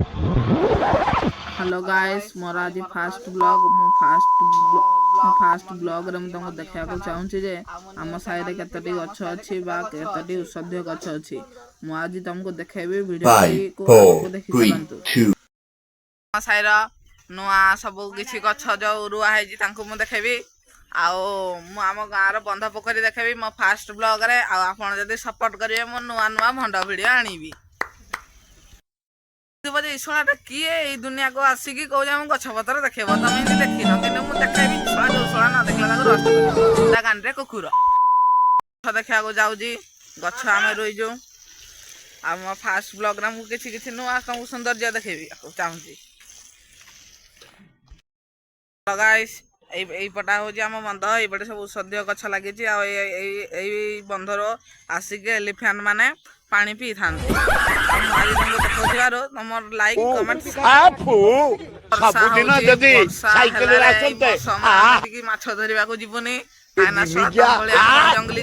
Hello guys मोर आज fast blog fast blog रे तुमको देखा चाहूँगी जे आम साइड केतोटी गछ अच्छी बा केतोटी औषधीय गछ अच्छी मु आज तुमको देखेबी वीडियो को आगो देखि चलंतु आम साइड नुआ सब किछि गछ जो रुआ है तांको मु देखेबी आउ मु आम गाँव बंध पोखरी देखेबी मो फास्ट ब्लॉग रे आपण जदि सपोर्ट करिवे मो नुआ नुआ भंड वीडियो आनिबी ईश्वरा किए दुनिया को आसिकी कौन आम गछपतर देखे तुम देखी न कि मुझे ईश्वरा न देखला रस्ट गांडे कुकुर देखा जाऊँगी गछ आम रुईजु आम फास्ट ब्लॉग किसी नुआ तुमको सौंदर्य देखेबी चाहूँगी गाइस पटा हूँ आम बंध ये सब औषधीय गछ लगी बंधर आसिक एलिफेंट माने पानी पी था तुम लाइक कमेंट माछ धरवा को जीवनी जंगली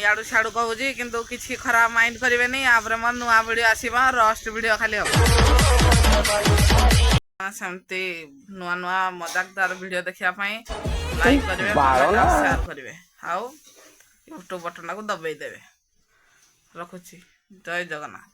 याडू सियाडू कहूँ किंतु किसी खराब माइंड करेंगे मो नुआ वीडियो आसवा रस्ट वीडियो खाली सेमती नुआ नुआ मजाकदार वीडियो देखापी लाइक करेंगे शेयर करेंगे आउ यूट्यूब बटन को दबाई देवे रखुची जय जगन्नाथ।